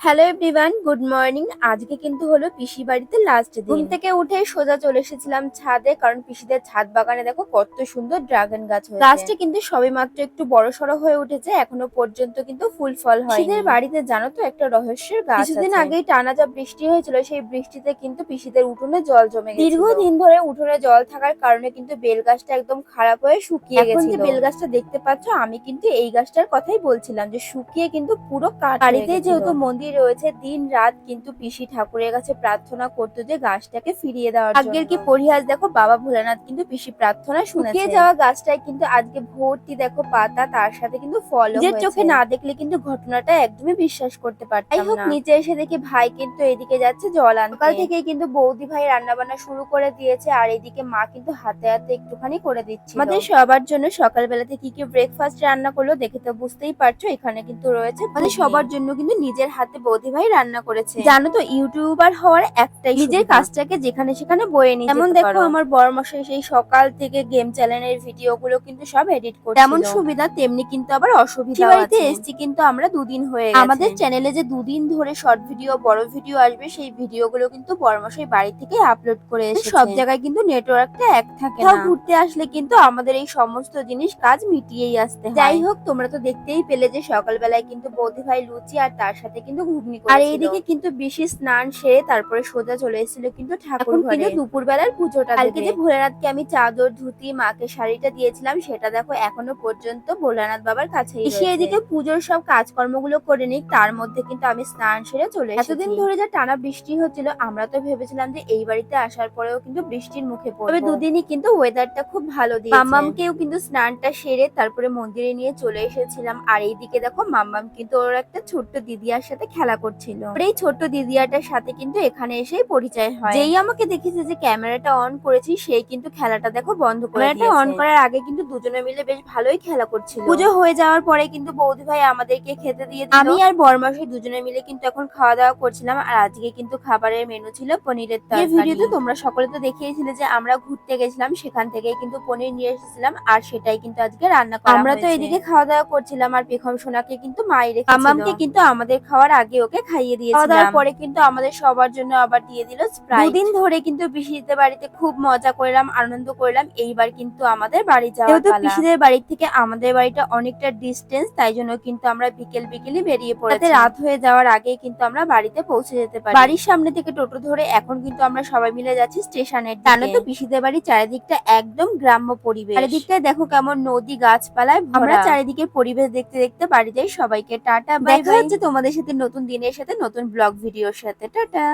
Hello everyone, good morning. আজকে কিন্তু হলো পিসি বাড়িতে লাস্ট দিন। ঘুম থেকে উঠে সোজা চলে এসেছিলাম ছাদে, কারণ পিসিদের ছাদ বাগানে দেখো কত সুন্দর ড্রাগন গাছ হয়েছে। গাছটা কিন্তু সবেমাত্র একটু বড় সড়ো হয়ে উঠেছে, এখনো পর্যন্ত কিন্তু ফুল ফল হয়নি। পিসিদের বাড়িতে জানো তো একটা রহস্যের গাছ আছে। কিছুদিন আগেই টানা যা বৃষ্টি হয়েছিল, সেই বৃষ্টিতে কিন্তু পিসিদের উঠোনে জল জমে গেছিল। দীর্ঘদিন ধরে উঠোনে জল থাকার কারণে কিন্তু বেল গাছটা একদম খারাপ হয়ে শুকিয়ে গেছিল। এখন যে বেল গাছটা দেখতে পাচ্ছ, আমি কিন্তু এই গাছটার কথাই বলছিলাম, যে শুকিয়ে কিন্তু পুরো কাঠ। বাড়িতে যেহেতু মন্দির রয়েছে, দিন রাত কিন্তু পিসি ঠাকুরের কাছে প্রার্থনা করতো যে গাছটাকে ফিরিয়ে দেওয়ার জন্য। আজকের কি পরিহাস দেখো, বাবা ভোলানাথ কিন্তু পিসি প্রার্থনা শুকিয়ে যাওয়া গাছটায় কিন্তু আজকে ভর্তি দেখো পাতা, তার সাথে কিন্তু ফল। যে চোখে না দেখলে কিন্তু ঘটনাটা একদমই বিশ্বাস করতে পারতাম না। যাই হোক, নিচে এসে দেখি ভাই কিন্তু এদিকে যাচ্ছে জল আনতে। সকাল থেকেই কিন্তু বৌদি ভাই রান্না বান্না শুরু করে দিয়েছে, আর এদিকে মা কিন্তু হাতে হাতে একটুখানি করে দিচ্ছে। আমাদের সবার জন্য সকালবেলাতে কি কি ব্রেকফাস্ট রান্না করলো দেখে তো বুঝতেই পারছো। এখানে কিন্তু রয়েছে আমাদের সবার জন্য কিন্তু নিজের হাতে বৌদি ভাই রান্না করেছে। জানো তো, ইউটিউবার হওয়ার একটাই নিজের কাজটাকে যেখানে সেখানে বয়ে নিয়ে যেতে পারো। যেমন দেখো, আমার বড়মশাই সেই সকাল থেকে গেম চ্যানেলের ভিডিও গুলো কিন্তু সব এডিট করছিল। যেমন সুবিধা তেমনি কিন্তু আবার অসুবিধা আছে। এসছি কিন্তু আমরা দুদিন হয়ে গেছে। আমাদের চ্যানেলে যে দুদিন ধরে শর্ট ভিডিও বড় ভিডিও আসবে, সেই ভিডিও গুলো কিন্তু বড়মশাই বাড়ি থেকে আপলোড করে এসেছে। সব জায়গায় কিন্তু নেটওয়ার্কটা এক থাকে না। ঘুরতে আসলে কিন্তু আমাদের এই সমস্ত জিনিস কাজ মিটিয়েই আসতে হয়। যাই হোক, তোমরা তো দেখতেই পেলে যে সকালবেলায় কিন্তু বৌদি ভাই লুচি আর তার সাথে কিন্তু ঘুগনি করেছিল। আর এইদিকে কিন্তু বেশি স্নান সেরে তারপরে সোজা চলে এসেছিল কিন্তু ঠাকুর ঘরে। কিন্তু দুপুরবেলার পুজোটা কালকে যে ভোলানাথকে আমি চাদর ধুতি মাকে শাড়িটা দিয়েছিলাম, সেটা দেখো এখনো পর্যন্ত ভোলানাথ বাবার কাছেই রয়েছে। এদিকে পুজোর সব কাজকর্মগুলো করে নিই, তার মধ্যে কিন্তু আমি স্নান সেরে চলে এসেছি। এতদিন ধরে যা টানা বৃষ্টি হচ্ছিল, আমরা তো ভেবেছিলাম যে এই বাড়িতে আসার পরেও কিন্তু বৃষ্টির মুখে পড়বো। তবে দুদিনই কিন্তু ওয়েদারটা খুব ভালো দিয়েছে। মাম্মামকেও কিন্তু স্নানটা সেরে তারপরে মন্দিরে নিয়ে চলে এসেছিলাম। আর এইদিকে দেখো, মাম্মাম কিন্তু ওর একটা ছোট্ট দিদিয়ার সাথে খেলা করছিল। এই ছোট্ট দিদিয়াটার সাথে কিন্তু এখানে এসেই পরিচয় হয়। যেই আমাকে দেখেছে যে ক্যামেরাটা অন করেছি, সেই কিন্তু খেলাটা দেখো বন্ধ করে দিয়েছে। ক্যামেরাটা অন করার আগে কিন্তু দুজনে মিলে বেশ ভালোই খেলা করছিল। পুজো হয়ে যাওয়ার পরে কিন্তু বৌদি ভাই আমাদেরকে খেতে দিয়ে দিল। আমি আর বরমাসি দুজনে মিলে কিন্তু এখন খাওয়া দাওয়া করছিলাম। আর আজকে কিন্তু খাবারের মেনু ছিল পনিরের তরকারি। এই ভিডিওতে তোমরা সকলে তো দেখিয়েছিলে যে আমরা ঘুরতে গেছিলাম, সেখান থেকেই কিন্তু পনির নিয়ে এসেছিলাম, আর সেটাই কিন্তু আজকে রান্না করা হয়েছে। আমরা তো এদিকে খাওয়া দাওয়া করছিলাম, আর পেখম সোনাকে কিন্তু মাই রেখেছিল। মামামকে কিন্তু আমাদের খাওয়ার আগে ওকে খাইয়ে দিয়েছিলাম। খাওয়া দাওয়ার পরে কিন্তু আমাদের সবার জন্য আবার দিয়ে দিল স্প্রাইট। দুদিন ধরে কিন্তু পিসিদের বাড়িতে খুব মজা করলাম, আনন্দ করলাম। এইবার কিন্তু আমাদের বাড়ি যাওয়ার পালা। পিসিদের বাড়ি থেকে আমাদের বাড়িটা অনেকটা ডিস্টেন্স, তাই জন্য কিন্তু আমরা বিকেলই বেরিয়ে পড়েছি। রাত হয়ে যাওয়ার আগেই কিন্তু আমরা বাড়িতে পৌঁছে যেতে পারি। বাড়ির সামনে থেকে টোটো ধরে এখন কিন্তু আমরা সবাই মিলে যাচ্ছি স্টেশনের দিকে। জানো তো, পিসিদের বাড়ির চারিদিকটা একদম গ্রাম্য পরিবেশ। চারিদিকটায় দেখো কেমন নদী গাছপালায় ভরা। আমরা চারিদিকের পরিবেশ দেখতে দেখতে বাড়ি যাই। সবাইকে টাটা, বাই বাই। দেখা হচ্ছে তোমাদের সাথে নতুন দিনের সাথে নতুন ব্লগ ভিডিওর সাথে। টাটা।